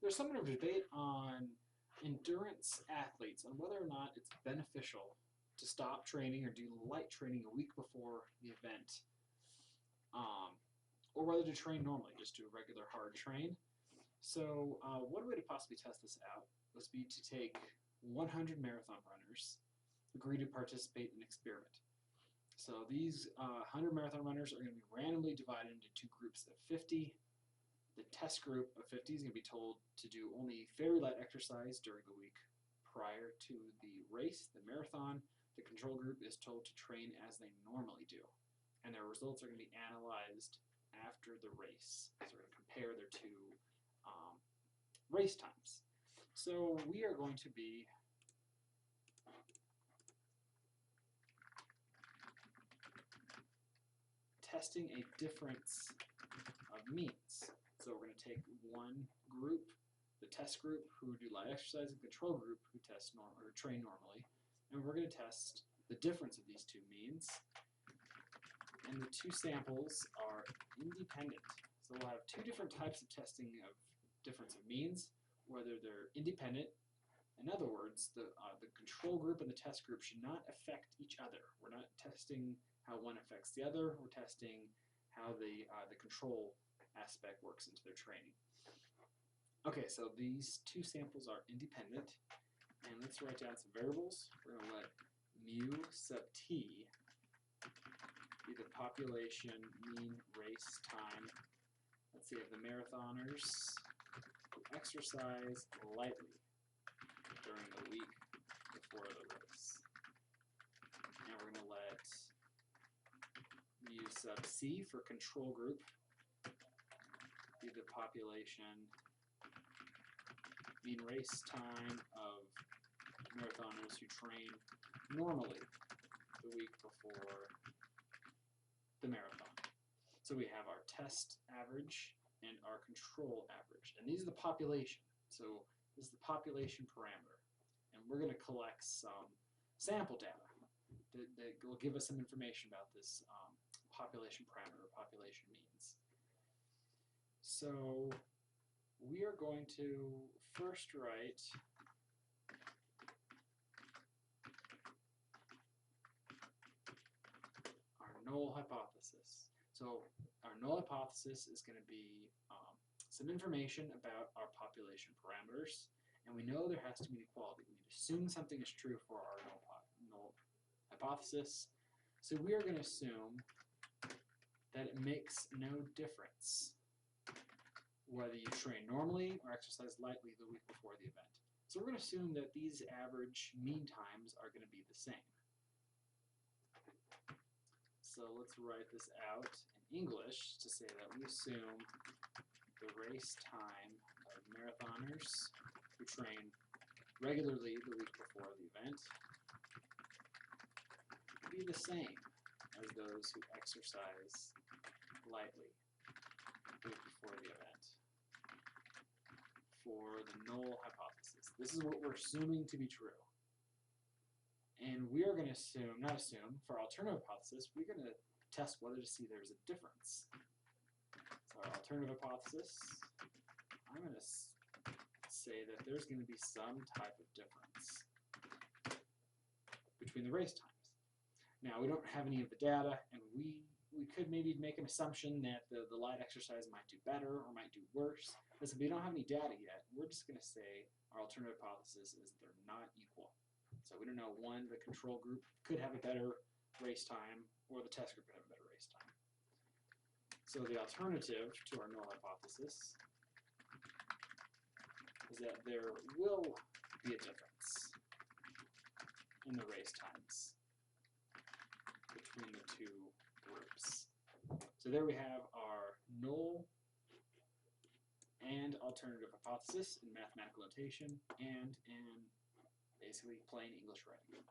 There's some sort of debate on endurance athletes on whether or not it's beneficial to stop training or do light training a week before the event, or whether to train normally, just do a regular hard train. So one way to possibly test this out would be to take 100 marathon runners, agree to participate in an experiment. So these 100 marathon runners are going to be randomly divided into two groups of 50. The test group of 50 is going to be told to do only very light exercise during the week prior to the race, the marathon. The control group is told to train as they normally do. And their results are going to be analyzed after the race. So we're going to compare their two race times. So we are going to be testing a difference of means. So we're going to take one group, the test group who do light exercise, and control group who train normally, and we're going to test the difference of these two means. And the two samples are independent. So we'll have two different types of testing of difference of means, whether they're independent. In other words, the control group and the test group should not affect each other. We're not testing how one affects the other. We're testing how the control aspect works into their training. Okay, so these two samples are independent, and let's write down some variables. We're going to let mu sub t be the population mean race time, let's say, of the marathoners who exercise lightly during the week before the race. And we're going to let mu sub c for control group be the population mean race time of marathoners who train normally the week before the marathon. So we have our test average and our control average. And these are the population. So this is the population parameter. And we're going to collect some sample data that will give us some information about this population parameter or population means. So we are going to first write our null hypothesis. So our null hypothesis is going to be some information about our population parameters, and we know there has to be an equality. We need to assume something is true for our null hypothesis. So we are going to assume that it makes no difference whether you train normally or exercise lightly the week before the event. So we're going to assume that these average mean times are going to be the same. So let's write this out in English to say that we assume the race time of marathoners who train regularly the week before the event will be the same as those who exercise lightly the week before the event for the null hypothesis. This is what we're assuming to be true. And we are going to assume, not assume, for our alternative hypothesis, we're going to test whether to see there's a difference. So our alternative hypothesis, I'm going to say that there's going to be some type of difference between the race times. Now, we don't have any of the data, and we could maybe make an assumption that the light exercise might do better or might do worse. But since we don't have any data yet, we're just going to say our alternative hypothesis is they're not equal. So we don't know, one, the control group could have a better race time, or the test group could have a better race time. So the alternative to our null hypothesis is that there will be a difference in the race times between the two groups. So there we have our null and alternative hypothesis in mathematical notation and in basically plain English writing.